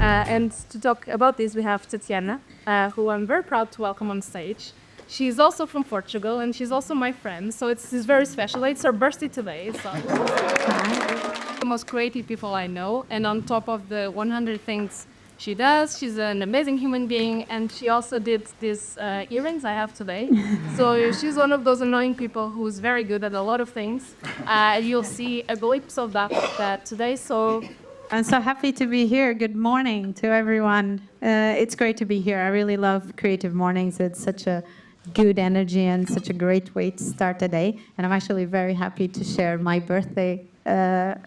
And to talk about this, we have Tatiana, who I'm very proud to welcome on stage. She's also from Portugal, and she's also my friend, so it's very special. It's her birthday today, so the most creative people I know, and on top of the 100 things she does, she's an amazing human being, and she also did these earrings I have today. So she's one of those annoying people who's very good at a lot of things. You'll see a glimpse of that today. So I'm so happy to be here. Good morning to everyone. It's great to be here. I really love Creative Mornings. It's such a good energy and such a great way to start the day. And I'm actually very happy to share my birthday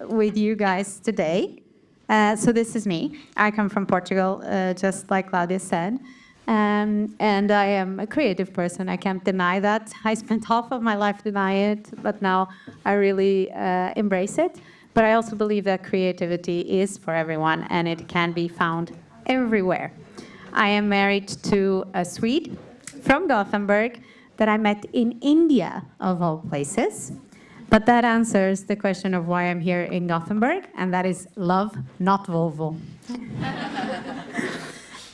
with you guys today. So this is me. I come from Portugal, just like Claudia said. And I am a creative person. I can't deny that. I spent half of my life denying it, but now I really embrace it. But I also believe that creativity is for everyone, and it can be found everywhere. I am married to a Swede from Gothenburg that I met in India, of all places. But that answers the question of why I'm here in Gothenburg, and that is love, not Volvo.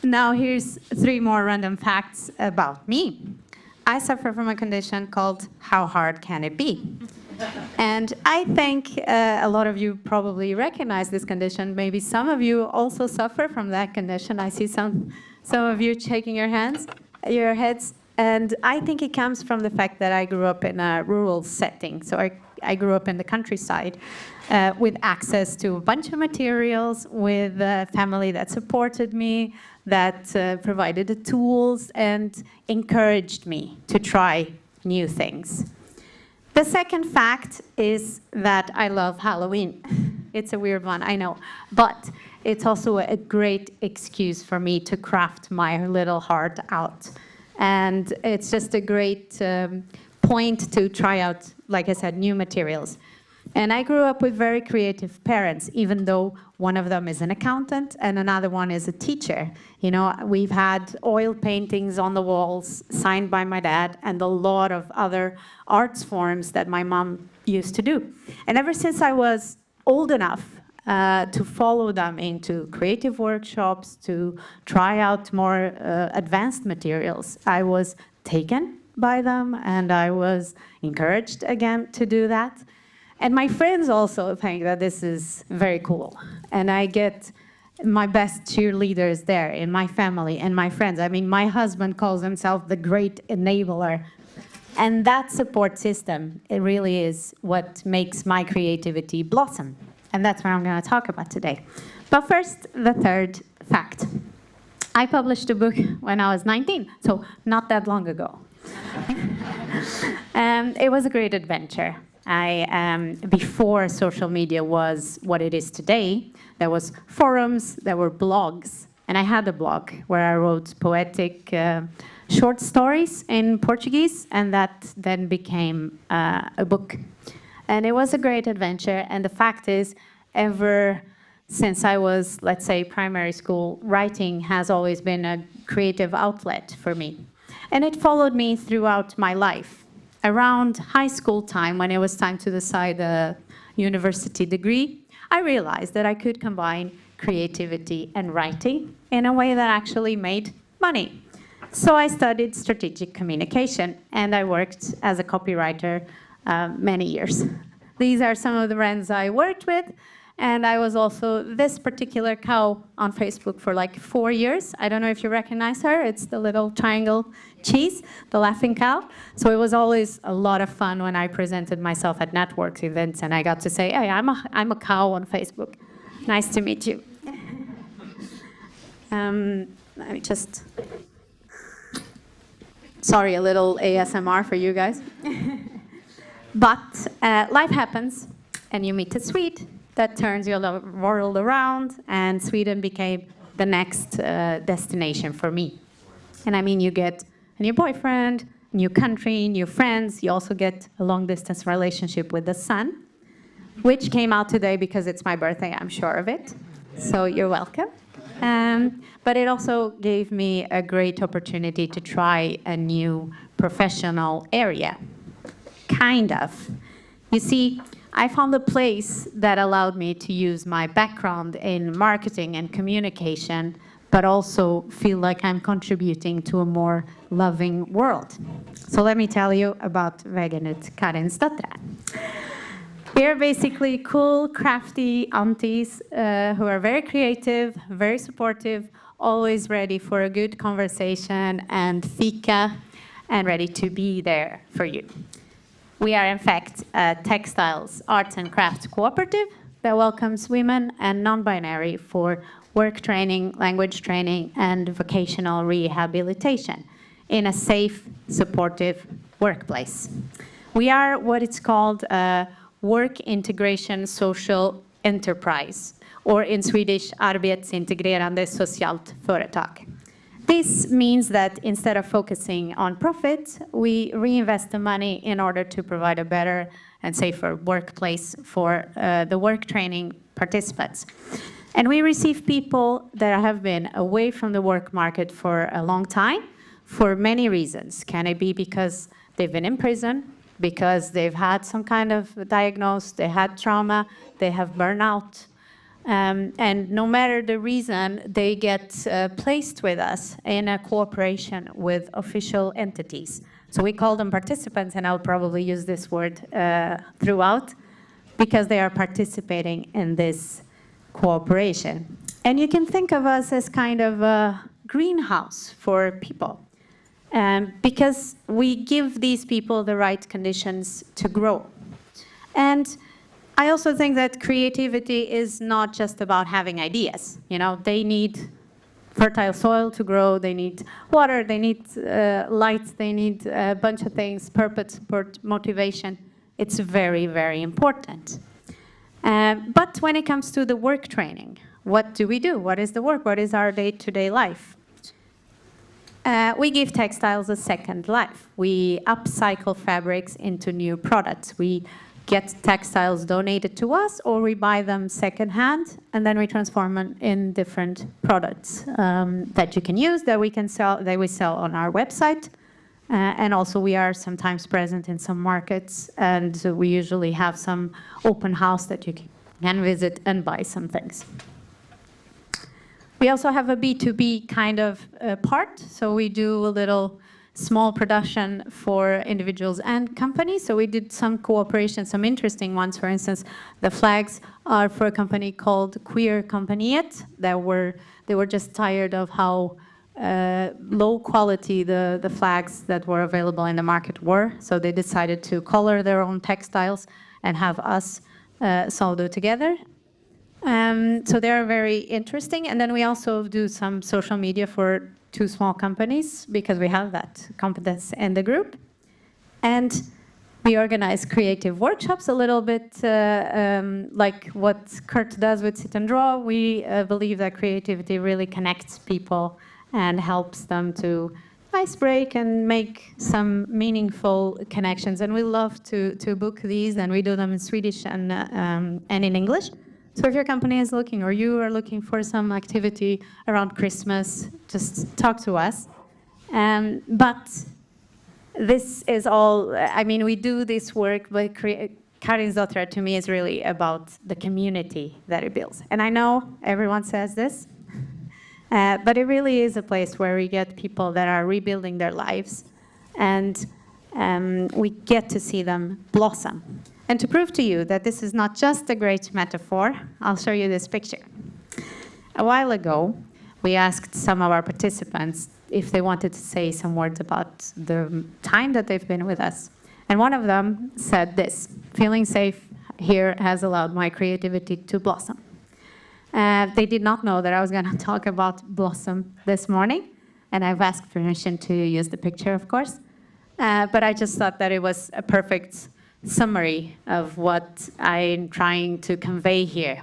Now here's 3 more random facts about me. I suffer from a condition called How Hard Can It Be? And I think a lot of you probably recognize this condition. Maybe some of you also suffer from that condition. I see some of you shaking your heads. And I think it comes from the fact that I grew up in a rural setting. So I grew up in the countryside with access to a bunch of materials, with a family that supported me, that provided the tools and encouraged me to try new things. The second fact is that I love Halloween. It's a weird one, I know. But it's also a great excuse for me to craft my little heart out. And it's just a great point to try out, like I said, new materials. And I grew up with very creative parents, even though one of them is an accountant and another one is a teacher. You know, we've had oil paintings on the walls signed by my dad and a lot of other arts forms that my mom used to do. And ever since I was old enough to follow them into creative workshops, to try out more advanced materials, I was taken by them and I was encouraged again to do that. And my friends also think that this is very cool. And I get my best cheerleaders there in my family and my friends. I mean, my husband calls himself the great enabler. And that support system, it really is what makes my creativity blossom. And that's what I'm going to talk about today. But first, the third fact. I published a book when I was 19, so not that long ago. It was a great adventure. Before social media was what it is today, there was forums, there were blogs, and I had a blog where I wrote poetic short stories in Portuguese, and that then became a book. And it was a great adventure, and the fact is, ever since I was, let's say, primary school, writing has always been a creative outlet for me. And it followed me throughout my life. Around high school time, when it was time to decide a university degree, I realized that I could combine creativity and writing in a way that actually made money. So I studied strategic communication, and I worked as a copywriter many years. These are some of the brands I worked with, and I was also this particular cow on Facebook for like 4 years. I don't know if you recognize her. It's the little triangle cheese, the laughing cow. So it was always a lot of fun when I presented myself at network events and I got to say, hey, I'm a cow on Facebook. Nice to meet you. Let me just... Sorry, a little ASMR for you guys. But life happens, and you meet a Swede that turns your world around, and Sweden became the next destination for me. And I mean, you get a new boyfriend, new country, new friends. You also get a long-distance relationship with the son, which came out today because it's my birthday, I'm sure of it. So you're welcome. But it also gave me a great opportunity to try a new professional area. Kind of. You see, I found a place that allowed me to use my background in marketing and communication, but also feel like I'm contributing to a more loving world. So let me tell you about Veganut Karinsdottir. We are basically cool, crafty aunties who are very creative, very supportive, always ready for a good conversation and fika, and ready to be there for you. We are, in fact, a textiles, arts and crafts cooperative that welcomes women and non-binary for work training, language training, and vocational rehabilitation in a safe, supportive workplace. We are what it's called a work integration social enterprise, or in Swedish, arbetsintegrerande socialt företag. This means that instead of focusing on profit, we reinvest the money in order to provide a better and safer workplace for the work training participants. And we receive people that have been away from the work market for a long time for many reasons. Can it be because they've been in prison, because they've had some kind of diagnosis, they had trauma, they have burnout, and no matter the reason, they get placed with us in a cooperation with official entities. So we call them participants, and I'll probably use this word throughout, because they are participating in this cooperation. And you can think of us as kind of a greenhouse for people, because we give these people the right conditions to grow. And I also think that creativity is not just about having ideas. You know, they need fertile soil to grow, they need water, they need light, they need a bunch of things, purpose, motivation. It's very, very important. But when it comes to the work training, what do we do? What is the work? What is our day-to-day life? We give textiles a second life. We upcycle fabrics into new products. We get textiles donated to us, or we buy them secondhand, and then we transform them in different products that you can use, that we can sell, that we sell on our website. And also we are sometimes present in some markets, and we usually have some open house that you can visit and buy some things. We also have a B2B kind of part, so we do a little small production for individuals and companies. So we did some cooperation, some interesting ones. For instance, the flags are for a company called Queer Companiet. They were just tired of how low quality the flags that were available in the market were. So they decided to color their own textiles and have us sew them together. So they're very interesting. And then we also do some social media for 2 small companies, because we have that competence in the group. And we organize creative workshops, a little bit like what Kurt does with Sit and Draw. We believe that creativity really connects people and helps them to ice break and make some meaningful connections. And we love to book these, and we do them in Swedish and in English. So if your company is looking, or you are looking for some activity around Christmas, just talk to us. But this is all, I mean, we do this work, but Karinsdottir to me is really about the community that it builds. And I know everyone says this, but it really is a place where we get people that are rebuilding their lives, and we get to see them blossom. And to prove to you that this is not just a great metaphor, I'll show you this picture. A while ago, we asked some of our participants if they wanted to say some words about the time that they've been with us. And one of them said this: "Feeling safe here has allowed my creativity to blossom." They did not know that I was going to talk about blossom this morning, and I've asked permission to use the picture, of course. But I just thought that it was a perfect summary of what I'm trying to convey here.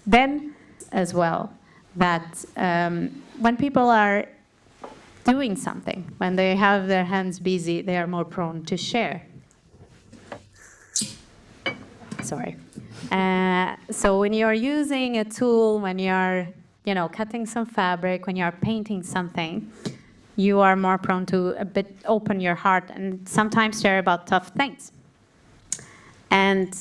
Then, as well, that when people are doing something, when they have their hands busy, they are more prone to share. Sorry. So when you're using a tool, when you're, cutting some fabric, when you're painting something, you are more prone to a bit open your heart and sometimes share about tough things. And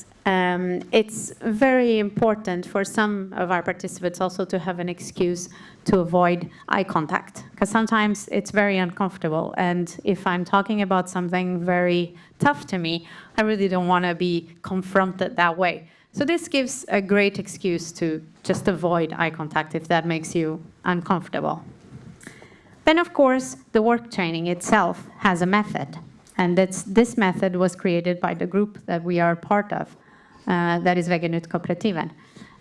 It's very important for some of our participants also to have an excuse to avoid eye contact, because sometimes it's very uncomfortable. And if I'm talking about something very tough to me, I really don't want to be confronted that way. So this gives a great excuse to just avoid eye contact if that makes you uncomfortable. Then, of course, the work training itself has a method. And this method was created by the group that we are part of, that is Vägen ut kooperativen.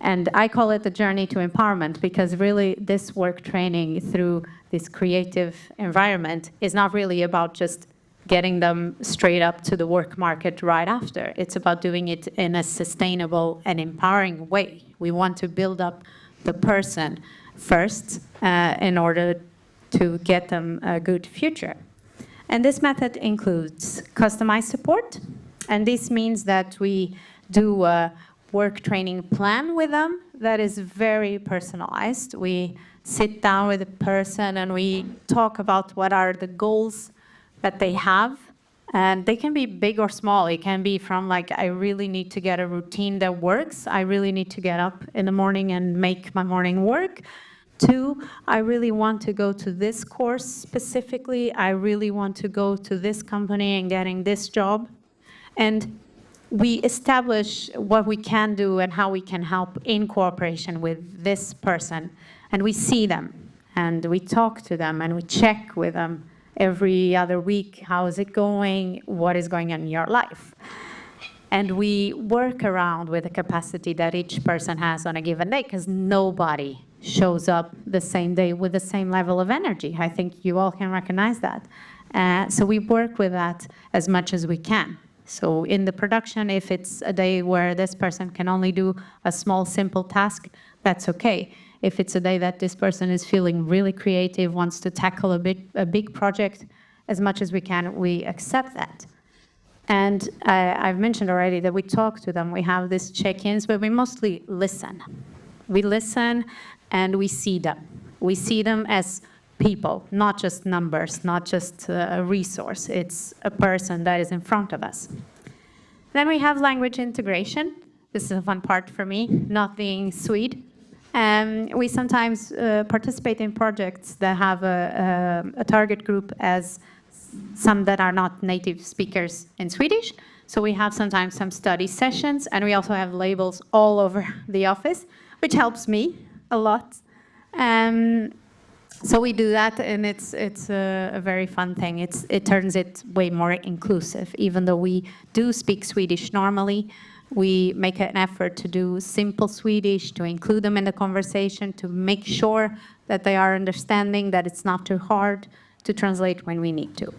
And I call it the journey to empowerment, because really this work training through this creative environment is not really about just getting them straight up to the work market right after. It's about doing it in a sustainable and empowering way. We want to build up the person first in order to get them a good future. And this method includes customized support. And this means that we do a work training plan with them that is very personalized. We sit down with the person and we talk about what are the goals that they have. And they can be big or small. It can be from like, I really need to get a routine that works. I really need to get up in the morning and make my morning work. To, I really want to go to this course specifically. I really want to go to this company and getting this job. And we establish what we can do and how we can help in cooperation with this person. And we see them, and we talk to them, and we check with them every other week. How is it going? What is going on in your life? And we work around with the capacity that each person has on a given day, because nobody shows up the same day with the same level of energy. I think you all can recognize that. So we work with that as much as we can. So in the production, if it's a day where this person can only do a small, simple task, that's okay. If it's a day that this person is feeling really creative, wants to tackle a big project, as much as we can, we accept that. And I've mentioned already that we talk to them. We have these check-ins, but we mostly listen. We listen and we see them. We see them as people, not just numbers, not just a resource. It's a person that is in front of us. Then we have language integration. This is a fun part for me, not being Swede. We sometimes participate in projects that have a target group as some that are not native speakers in Swedish. So we have sometimes some study sessions, and we also have labels all over the office, which helps me a lot. So we do that, and it's a very fun thing. It turns it way more inclusive. Even though we do speak Swedish normally, we make an effort to do simple Swedish, to include them in the conversation, to make sure that they are understanding, that it's not too hard to translate when we need to.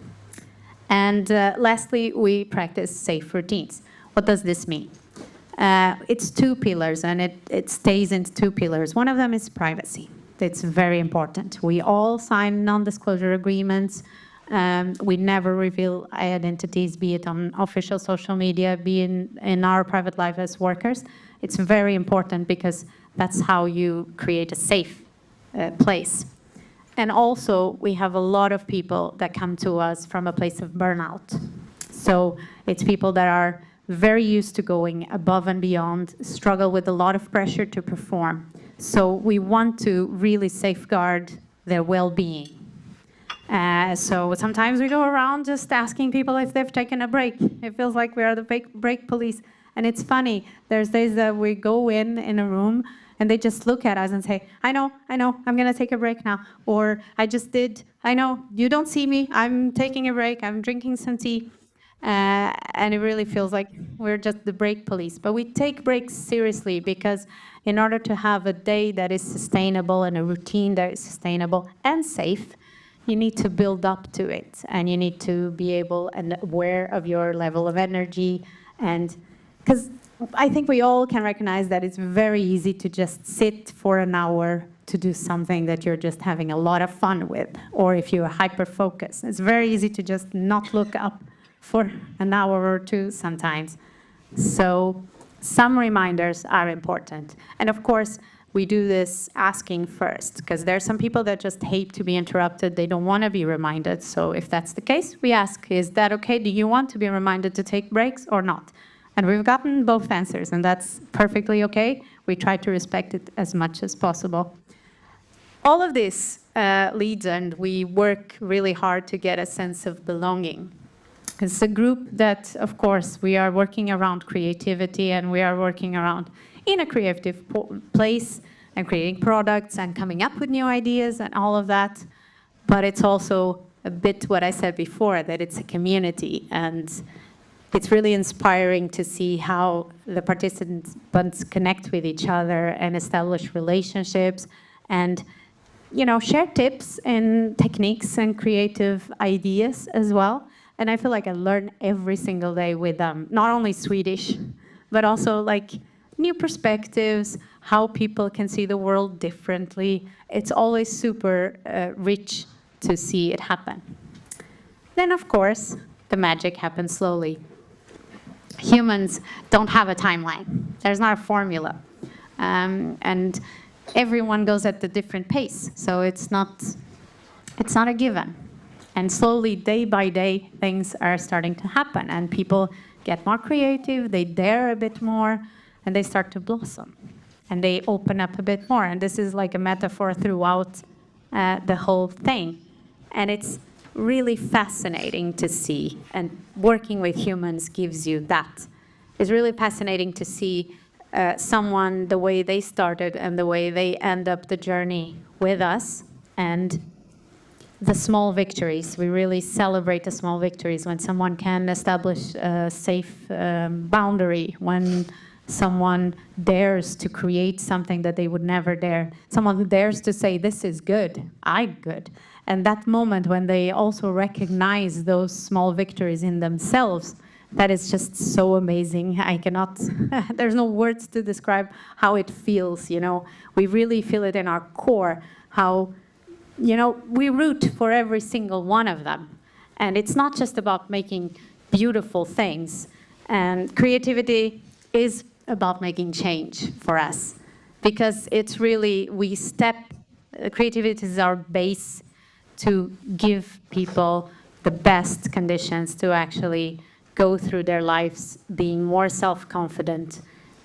And lastly, we practice safe routines. What does this mean? It's two pillars, and it stays in two pillars. One of them is privacy. It's very important. We all sign non-disclosure agreements. We never reveal identities, be it on official social media, be in our private life as workers. It's very important because that's how you create a safe place. And also, we have a lot of people that come to us from a place of burnout. So it's people that are very used to going above and beyond, struggle with a lot of pressure to perform. So we want to really safeguard their well-being. So sometimes we go around just asking people if they've taken a break. It feels like we are the break police. And it's funny, there's days that we go in a room and they just look at us and say, I know, I'm gonna take a break now. Or I just did, I know, you don't see me, I'm taking a break, I'm drinking some tea. And it really feels like we're just the break police. But we take breaks seriously, because in order to have a day that is sustainable and a routine that is sustainable and safe, you need to build up to it. And you need to be able and aware of your level of energy. And because I think we all can recognize that it's very easy to just sit for an hour to do something that you're just having a lot of fun with. Or if you're hyper-focused, it's very easy to just not look up for an hour or two sometimes. So some reminders are important. And of course, we do this asking first, because there are some people that just hate to be interrupted. They don't want to be reminded. So if that's the case, we ask, is that okay? Do you want to be reminded to take breaks or not? And we've gotten both answers, and that's perfectly okay. We try to respect it as much as possible. All of this leads, and we work really hard to get a sense of belonging. It's a group that, of course, we are working around creativity, and we are working around in a creative place and creating products and coming up with new ideas and all of that. But it's also a bit what I said before, that it's a community, and it's really inspiring to see how the participants connect with each other and establish relationships and, you know, share tips and techniques and creative ideas as well. And I feel like I learn every single day with them, not only Swedish, but also like new perspectives, how people can see the world differently. It's always super rich to see it happen. Then, of course, the magic happens slowly. Humans don't have a timeline. There's not a formula. And everyone goes at a different pace, so it's not a given. And slowly, day by day, things are starting to happen, and people get more creative, they dare a bit more, and they start to blossom. And they open up a bit more, and this is like a metaphor throughout the whole thing. And it's really fascinating to see, and working with humans gives you that. It's really fascinating to see someone, the way they started and the way they end up the journey with us, and the small victories. We really celebrate the small victories when someone can establish a safe boundary, when someone dares to create something that they would never dare. Someone who dares to say, this is good, I'm good. And that moment when they also recognize those small victories in themselves, that is just so amazing. I cannot, there's no words to describe how it feels, you know. We really feel it in our core, how, you know, we root for every single one of them. And it's not just about making beautiful things. And creativity is about making change for us, because it's really, creativity is our base to give people the best conditions to actually go through their lives being more self-confident,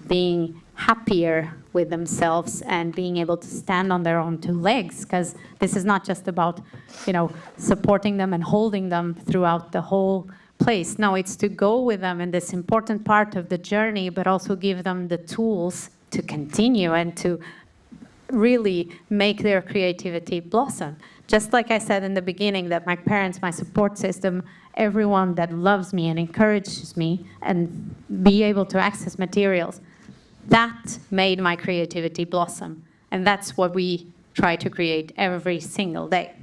being happier with themselves, and being able to stand on their own two legs. Because this is not just about, you know, supporting them and holding them throughout the whole place. No, it's to go with them in this important part of the journey, but also give them the tools to continue and to really make their creativity blossom. Just like I said in the beginning, that my parents, my support system, everyone that loves me and encourages me and be able to access materials, that made my creativity blossom. And that's what we try to create every single day.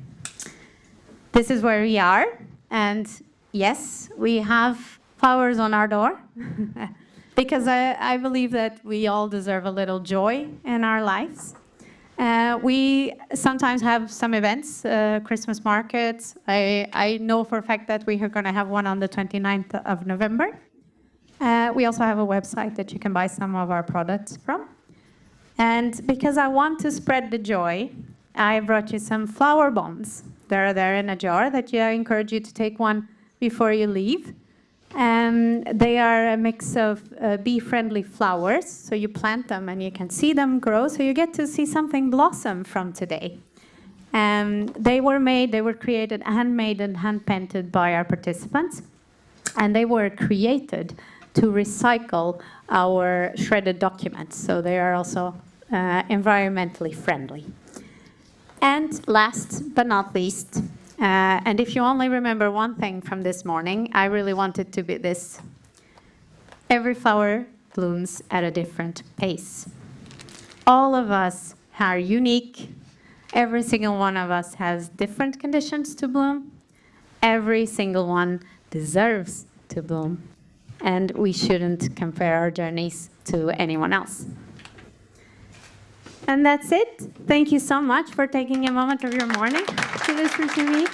This is where we are. And yes, we have flowers on our door. Because I believe that we all deserve a little joy in our lives. We sometimes have some events, Christmas markets. I know for a fact that we are going to have one on the 29th of November. We also have a website that you can buy some of our products from. And because I want to spread the joy, I brought you some flower bombs. They're there in a jar that I encourage you to take one before you leave. They are a mix of bee-friendly flowers, so you plant them and you can see them grow, so you get to see something blossom from today. They were created, handmade and hand-painted by our participants, and they were created to recycle our shredded documents, so they are also environmentally friendly. And last but not least, and if you only remember one thing from this morning, I really want it to be this. Every flower blooms at a different pace. All of us are unique. Every single one of us has different conditions to bloom. Every single one deserves to bloom. And we shouldn't compare our journeys to anyone else. And that's it. Thank you so much for taking a moment of your morning to listen to me.